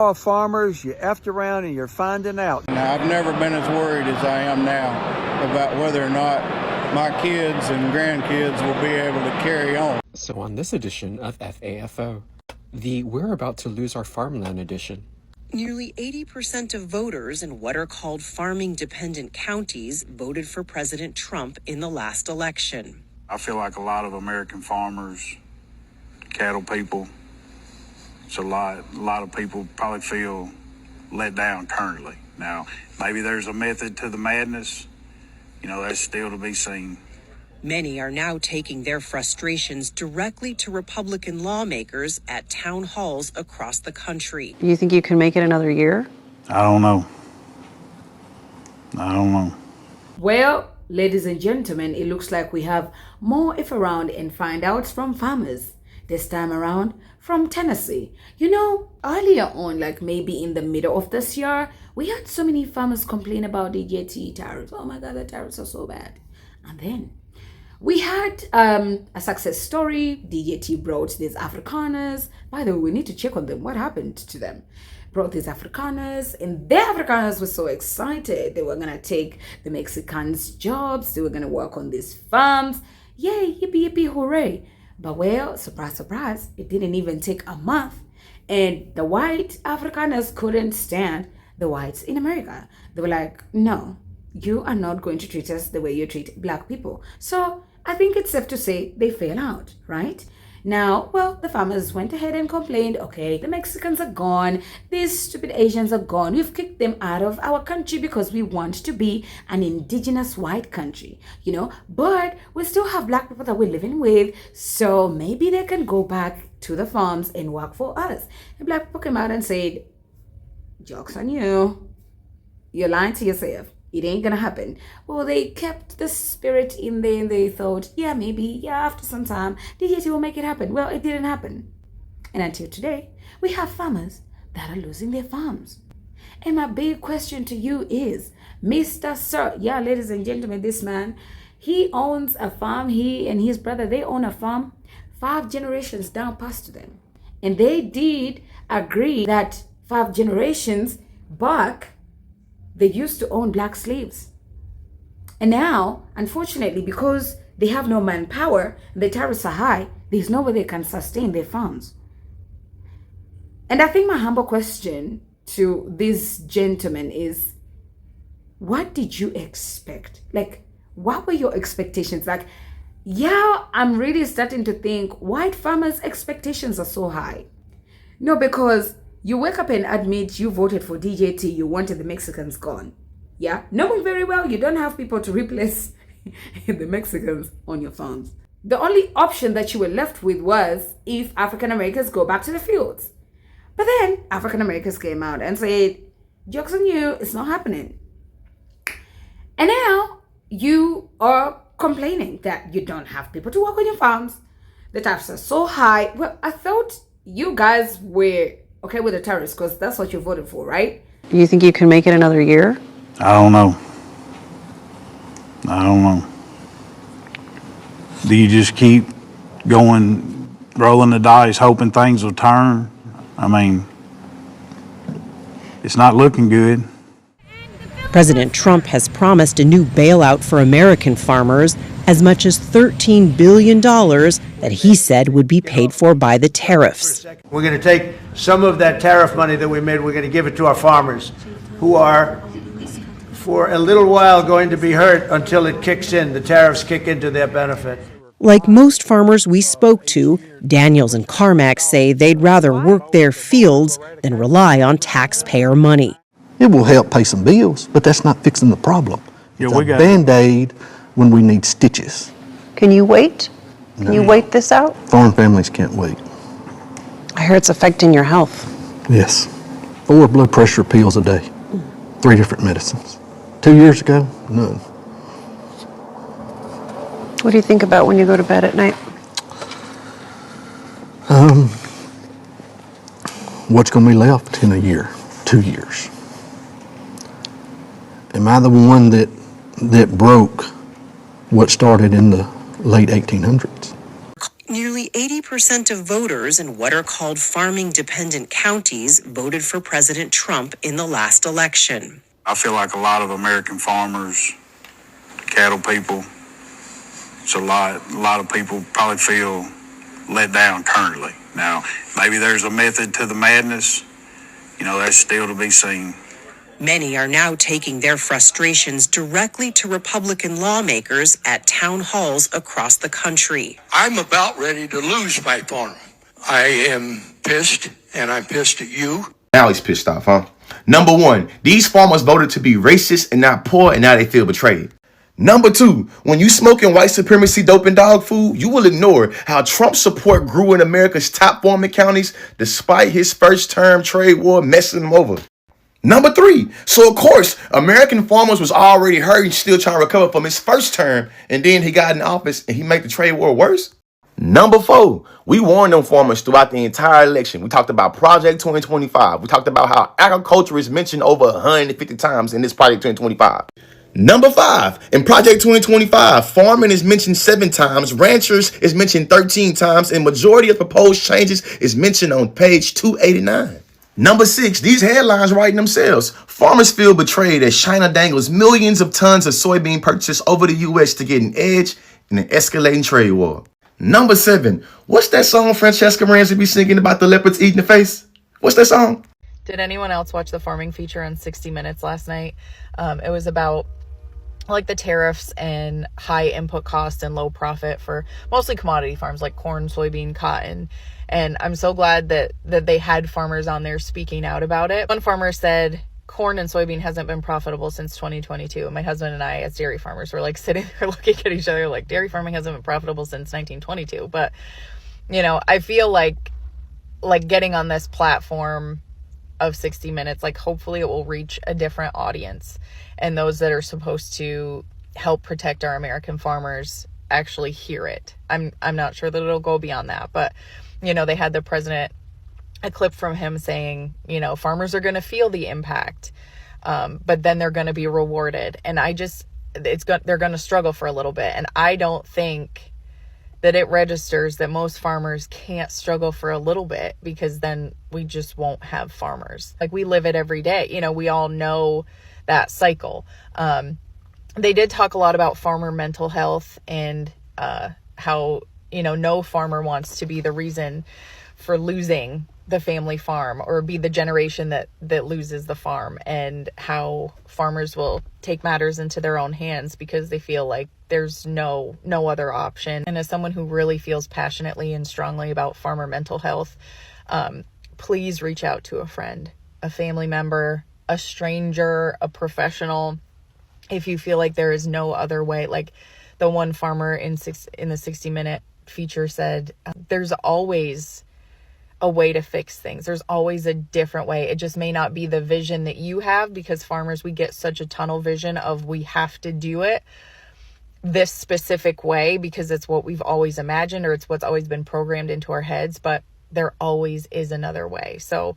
All farmers, you effed around and you're finding out. Now, I've never been as worried as I am now about whether or not my kids and grandkids will be able to carry on. So on this edition of FAFO, the We're About to Lose Our Farmland edition. Nearly 80% of voters in what are called farming-dependent counties voted for President Trump in the last election. I feel like a lot of American farmers, cattle people, a lot of people probably feel let down currently. Now, maybe there's a method to the madness. That's still to be seen. Many are now taking their frustrations directly to Republican lawmakers at town halls across the country. Do you think you can make it another year? I don't know. Well, ladies and gentlemen, it looks like we have more if around and find outs from farmers. This time around from Tennessee. Earlier on, like maybe in the middle of this year, we had so many farmers complain about the DJT tariffs. Oh my God, the tariffs are so bad. And then we had a success story. DJT brought these Afrikaners. By the way, we need to check on them. What happened to them? Brought these Afrikaners, and the Afrikaners were so excited. They were going to take the Mexicans' jobs. They were going to work on these farms. Yay, yippee, yippee, hooray. But well, surprise, surprise, it didn't even take a month. And the white Afrikaners couldn't stand the whites in America. They were like, no, you are not going to treat us the way you treat black people. So I think it's safe to say they fell out, right? Now, well, the farmers went ahead and complained, okay, the Mexicans are gone, these stupid Asians are gone, we've kicked them out of our country because we want to be an indigenous white country, but we still have black people that we're living with, so maybe they can go back to the farms and work for us. And black people came out and said, joke's on you, you're lying to yourself. It ain't gonna happen. Well, they kept the spirit in there and they thought, maybe after some time, DJT will make it happen. Well, it didn't happen. And until today, we have farmers that are losing their farms. And my big question to you is, Mr. Sir, ladies and gentlemen, this man, he owns a farm. He and his brother, they own a farm 5 generations down past to them. And they did agree that 5 generations back, they used to own black slaves. And now, unfortunately, because they have no manpower, the tariffs are high, there's no way they can sustain their farms. And I think my humble question to this gentleman is, what did you expect? Like, what were your expectations? Like, I'm really starting to think white farmers' expectations are so high. No, because you wake up and admit you voted for DJT, you wanted the Mexicans gone. Knowing very well you don't have people to replace the Mexicans on your farms. The only option that you were left with was if African Americans go back to the fields. But then African Americans came out and said, joke's on you, it's not happening. And now you are complaining that you don't have people to work on your farms. The tariffs are so high. Well, I thought you guys were okay with the tariffs because that's what you voted for, right? Do you think you can make it another year? I don't know. Do you just keep going, rolling the dice, hoping things will turn? It's not looking good. President Trump has promised a new bailout for American farmers, as much as $13 billion that he said would be paid for by the tariffs. We're going to take some of that tariff money that we made, we're going to give it to our farmers, who are, for a little while, going to be hurt until it kicks in. The tariffs kick into their benefit. Like most farmers we spoke to, Daniels and Carmack say they'd rather work their fields than rely on taxpayer money. It will help pay some bills, but that's not fixing the problem. It's a got Band-Aid when we need stitches. Can you wait? Can you wait this out? Farm families can't wait. I hear it's affecting your health. Yes. 4 blood pressure pills a day. 3 different medicines. 2 years ago, none. What do you think about when you go to bed at night? What's going to be left in a year, 2 years? Am I the one that broke what started in the late 1800s? Nearly Nearly 80% of voters in what are called farming-dependent counties voted for President Trump in the last election. I feel like a lot of American farmers, cattle people, it's a lot of people probably feel let down currently. Now, maybe there's a method to the madness, that's still to be seen. Many are now taking their frustrations directly to Republican lawmakers at town halls across the country. I'm about ready to lose my farm. I am pissed, and I'm pissed at you. Now he's pissed off, huh? Number one, these farmers voted to be racist and not poor, and now they feel betrayed. Number two, when you smoking white supremacy dope and dog food, you will ignore how Trump's support grew in America's top farming counties despite his first term trade war messing them over. Number three, so of course, American farmers was already hurting, still trying to recover from his first term, and then he got in office and he made the trade war worse. Number four, we warned them farmers throughout the entire election. We talked about Project 2025. We talked about how agriculture is mentioned over 150 times in this Project 2025. Number five, in Project 2025, farming is mentioned 7 times, ranchers is mentioned 13 times, and majority of proposed changes is mentioned on page 289. Number 6, these headlines writing themselves. Farmers feel betrayed as China dangles millions of tons of soybean purchases over the U.S. to get an edge in an escalating trade war. Number 7, what's that song Francesca Ramsey be singing about the leopards eating the face? What's that song? Did anyone else watch the farming feature on 60 Minutes last night? It was about like the tariffs and high input cost and low profit for mostly commodity farms like corn, soybean, cotton. And I'm so glad that they had farmers on there speaking out about it. One farmer said corn and soybean hasn't been profitable since 2022. And my husband and I, as dairy farmers, were like sitting there looking at each other like dairy farming hasn't been profitable since 1922. But, I feel like getting on this platform of 60 Minutes, like hopefully it will reach a different audience, and those that are supposed to help protect our American farmers actually hear it. I'm not sure that it'll go beyond that, but they had the president, a clip from him saying, farmers are going to feel the impact, but then they're going to be rewarded. And they're going to struggle for a little bit. And I don't think that it registers that most farmers can't struggle for a little bit, because then we just won't have farmers. Like, we live it every day. We all know that cycle. They did talk a lot about farmer mental health and how, no farmer wants to be the reason for losing the family farm or be the generation that loses the farm, and how farmers will take matters into their own hands because they feel like there's no other option. And as someone who really feels passionately and strongly about farmer mental health, please reach out to a friend, a family member, a stranger, a professional, if you feel like there is no other way. Like the one farmer in the 60 Minute feature said, there's always a way to fix things. There's always a different way. It just may not be the vision that you have, because farmers, we get such a tunnel vision of we have to do it this specific way because it's what we've always imagined, or it's what's always been programmed into our heads, but there always is another way. So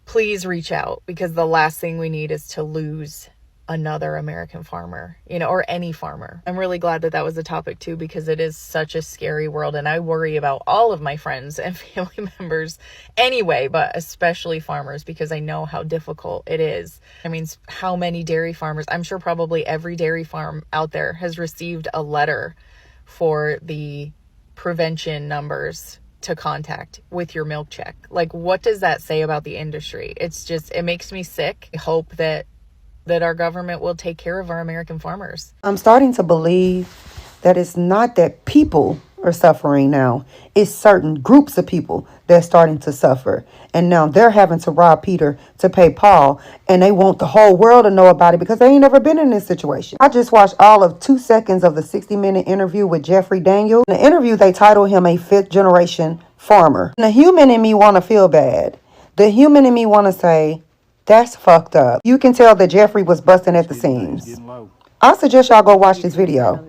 please reach out, because the last thing we need is to lose another American farmer, or any farmer. I'm really glad that was a topic too, because it is such a scary world, and I worry about all of my friends and family members anyway, but especially farmers, because I know how difficult it is. I mean, how many dairy farmers, I'm sure probably every dairy farm out there has received a letter for the prevention numbers to contact with your milk check. Like, what does that say about the industry? It makes me sick. I hope that our government will take care of our American farmers. I'm starting to believe that it's not that people are suffering now. It's certain groups of people that's starting to suffer. And now they're having to rob Peter to pay Paul. And they want the whole world to know about it because they ain't never been in this situation. I just watched all of 2 seconds of the 60-minute interview with Jeffrey Daniel. In the interview, they titled him a 5th-generation farmer. And the human in me want to feel bad. The human in me want to say, that's fucked up. You can tell that Jeffrey was busting at the seams. I suggest y'all go watch this video.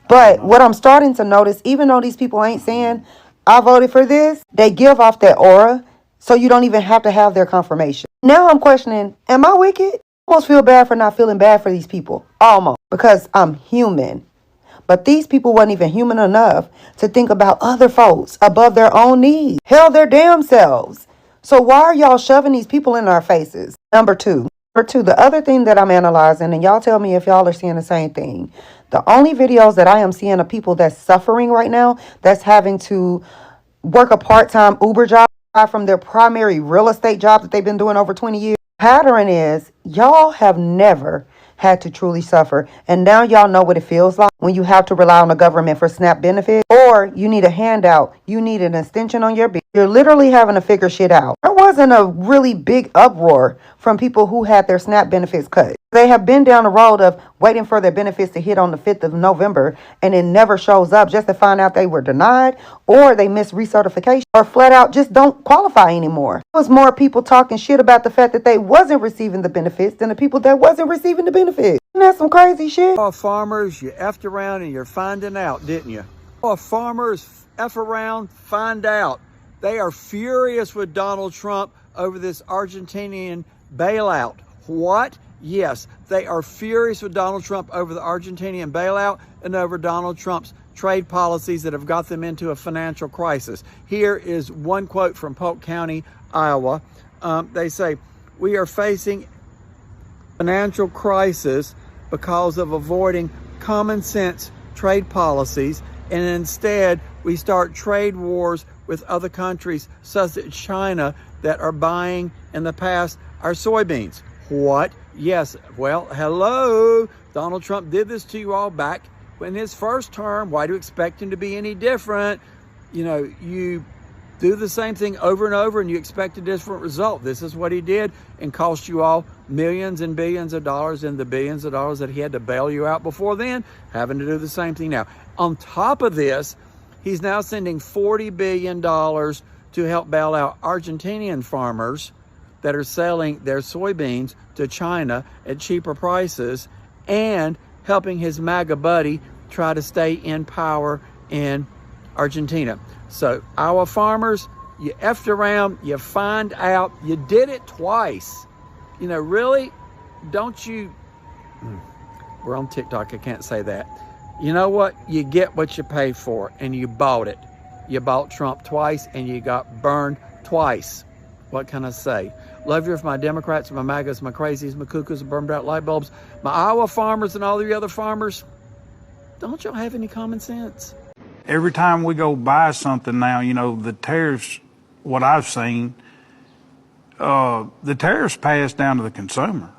But what I'm starting to notice, even though these people ain't saying, I voted for this, they give off that aura, so you don't even have to have their confirmation. Now I'm questioning, am I wicked? I almost feel bad for not feeling bad for these people. Almost. Because I'm human. But these people weren't even human enough to think about other folks above their own needs. Hell, their damn selves. So why are y'all shoving these people in our faces? Number two, the other thing that I'm analyzing, and y'all tell me if y'all are seeing the same thing. The only videos that I am seeing of people that's suffering right now, that's having to work a part-time Uber job from their primary real estate job that they've been doing over 20 years. Pattern is y'all have never had to truly suffer, and now y'all know what it feels like when you have to rely on the government for SNAP benefits, or you need a handout, you need an extension on your bill. You're literally having to figure shit out. There wasn't a really big uproar from people who had their SNAP benefits cut. They have been down the road of waiting for their benefits to hit on the 5th of November, and it never shows up, just to find out they were denied, or they missed recertification, or flat out just don't qualify anymore. There was more people talking shit about the fact that they wasn't receiving the benefits than the people that wasn't receiving the benefits. Isn't that some crazy shit? Oh, farmers, you effed around and you're finding out, didn't you? Oh, farmers F around, find out. They are furious with Donald Trump over this Argentinian bailout. What? Yes, they are furious with Donald Trump over the Argentinian bailout and over Donald Trump's trade policies that have got them into a financial crisis. Here is one quote from Polk County, Iowa. They say, "We are facing financial crisis because of avoiding common sense trade policies, and instead we start trade wars with other countries such as China that are buying in the past our soybeans." What? Yes. Well, hello. Donald Trump did this to you all back in his first term. Why do you expect him to be any different? You know, you do the same thing over and over and you expect a different result. This is what he did and cost you all millions and billions of dollars, and the billions of dollars that he had to bail you out before then, having to do the same thing now. On top of this, he's now sending $40 billion to help bail out Argentinian farmers that are selling their soybeans to China at cheaper prices, and helping his MAGA buddy try to stay in power in Argentina. So our farmers, you effed around, you find out, you did it twice. You know, really, don't you, we're on TikTok, I can't say that. You know what? You get what you pay for, and you bought it. You bought Trump twice, and you got burned twice. What can I say? Love you for my Democrats, my MAGAs, my crazies, my cuckoos, burned out light bulbs, my Iowa farmers and all the other farmers. Don't y'all have any common sense? Every time we go buy something now, you know, the tariffs, what I've seen, the tariffs pass down to the consumer.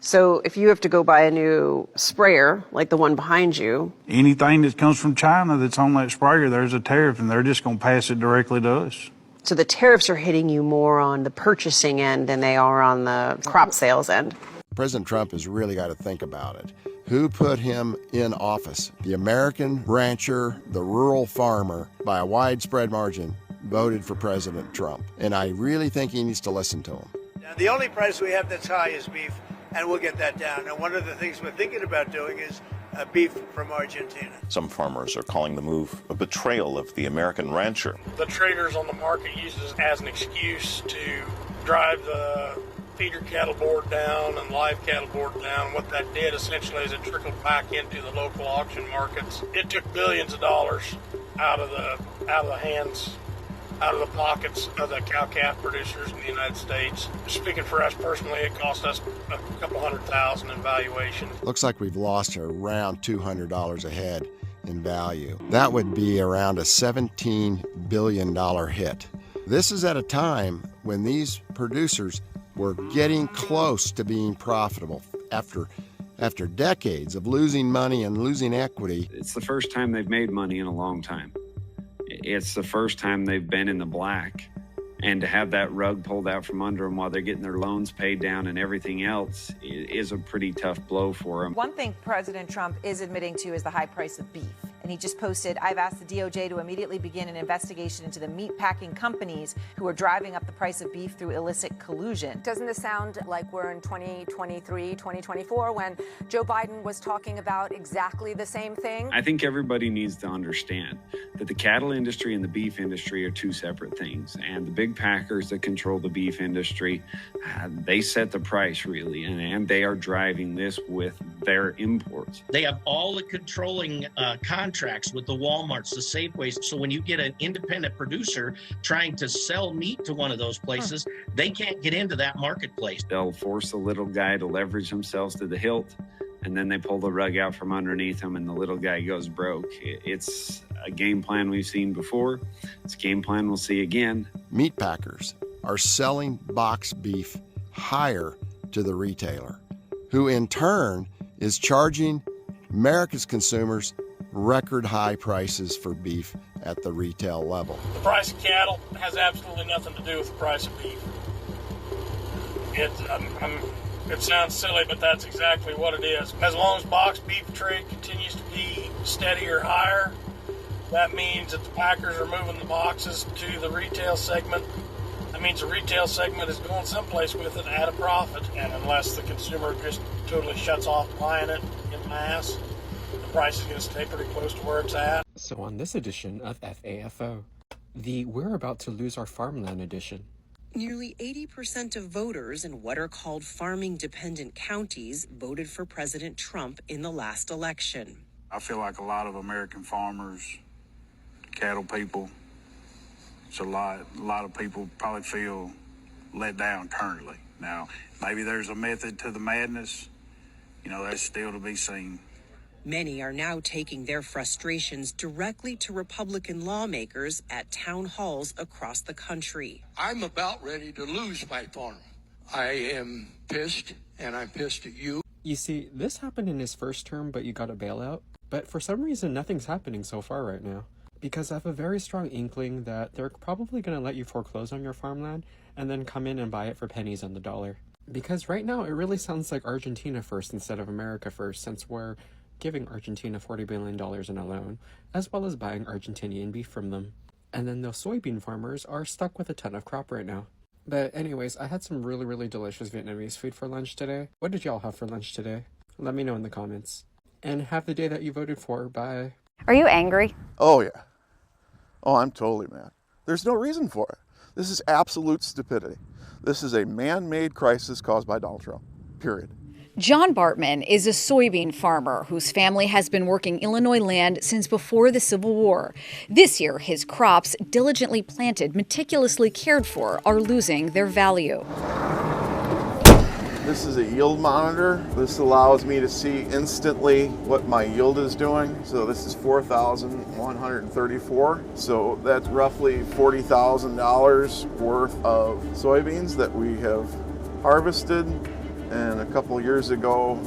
So if you have to go buy a new sprayer, like the one behind you, Anything that comes from China that's on that sprayer, there's a tariff, and they're just going to pass it directly to us. so the tariffs are hitting you more on the purchasing end than they are on the crop sales end. President Trump has really got to think about it. Who put him in office? The American rancher, the rural farmer, by a widespread margin, voted for President Trump. And I really think he needs to listen to him. Now, the only price we have that's high is beef, and we'll get that down. And one of the things we're thinking about doing is beef from Argentina. Some farmers are calling the move a betrayal of the American rancher. The traders on the market use this as an excuse to drive the feeder cattle board down and live cattle board down. What that did essentially is it trickled back into the local auction markets. It took billions of dollars out of the hands, out of the pockets of the cow-calf producers in the United States. Speaking for us personally, it cost us a couple $100,000 in valuation. Looks like we've lost around $200 a head in value. That would be around a $17 billion hit. This is at a time when these producers were getting close to being profitable after decades of losing money and losing equity. It's the first time they've made money in a long time. It's the first time they've been in the black. And to have that rug pulled out from under them while they're getting their loans paid down and everything else is a pretty tough blow for them. One thing President Trump is admitting to is the high price of beef. And he just posted, "I've asked the DOJ to immediately begin an investigation into the meat packing companies who are driving up the price of beef through illicit collusion." Doesn't this sound like we're in 2023, 2024, when Joe Biden was talking about exactly the same thing? I think everybody needs to understand that the cattle industry and the beef industry are two separate things. And the big packers that control the beef industry, they set the price really, and they are driving this with their imports. They have all the controlling contracts with the Walmarts, the Safeways. So when you get an independent producer trying to sell meat to one of those places, they can't get into that marketplace. They'll force the little guy to leverage themselves to the hilt, and then they pull the rug out from underneath him and the little guy goes broke. It's a game plan we've seen before. It's a game plan we'll see again. Meat packers are selling box beef higher to the retailer, who in turn is charging America's consumers record high prices for beef at the retail level. The price of cattle has absolutely nothing to do with the price of beef. It sounds silly, but that's exactly what it is. As long as box beef trade continues to be steady or higher, that means that the packers are moving the boxes to the retail segment. That means the retail segment is going someplace with it at a profit. And unless the consumer just totally shuts off buying it in mass, the price is going to stay pretty close to where it's at. So on this edition of FAFO, the We're About to Lose Our Farmland edition. Nearly 80% of voters in what are called farming-dependent counties voted for President Trump in the last election. I feel like a lot of American farmers, cattle people, a lot of people probably feel let down currently. Now, maybe there's a method to the madness. That's still to be seen. Many are now taking their frustrations directly to Republican lawmakers at town halls across the country. I'm about ready to lose my farm. I am pissed, and I'm pissed at you. You see, this happened in his first term, but you got a bailout. But for some reason, nothing's happening so far right now. Because I have a very strong inkling that they're probably going to let you foreclose on your farmland and then come in and buy it for pennies on the dollar. Because right now, it really sounds like Argentina first instead of America first, since we're giving Argentina $40 billion in a loan, as well as buying Argentinian beef from them. And then those soybean farmers are stuck with a ton of crop right now. But anyways, I had some really, really delicious Vietnamese food for lunch today. What did y'all have for lunch today? Let me know in the comments. And have the day that you voted for. Bye. Are you angry? Oh, yeah. Oh, I'm totally mad. There's no reason for it. This is absolute stupidity. This is a man-made crisis caused by Donald Trump, period. John Bartman is a soybean farmer whose family has been working Illinois land since before the Civil War. This year, his crops, diligently planted, meticulously cared for, are losing their value. This is a yield monitor. This allows me to see instantly what my yield is doing. So this is 4,134. So that's roughly $40,000 worth of soybeans that we have harvested. And a couple years ago,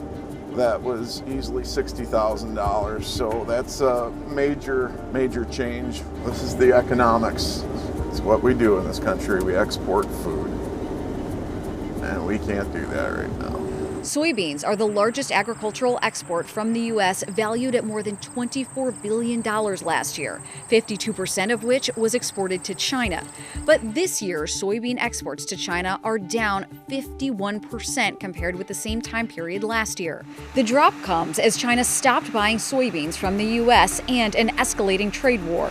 that was easily $60,000. So that's a major, major change. This is the economics. It's what we do in this country. We export food. And we can't do that right now. Soybeans are the largest agricultural export from the U.S., valued at more than $24 billion last year, 52% of which was exported to China. But this year, soybean exports to China are down 51% compared with the same time period last year. The drop comes as China stopped buying soybeans from the U.S. and an escalating trade war.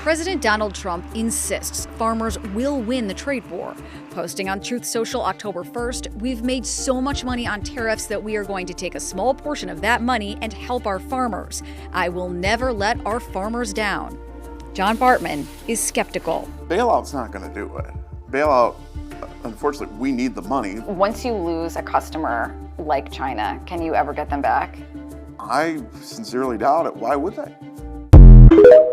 President Donald Trump insists farmers will win the trade war. Posting on Truth Social October 1st, "We've made so much money on tariffs that we are going to take a small portion of that money and help our farmers. I will never let our farmers down." John Bartman is skeptical. Bailout's not going to do it. Bailout, unfortunately, we need the money. Once you lose a customer like China, can you ever get them back? I sincerely doubt it. Why would they?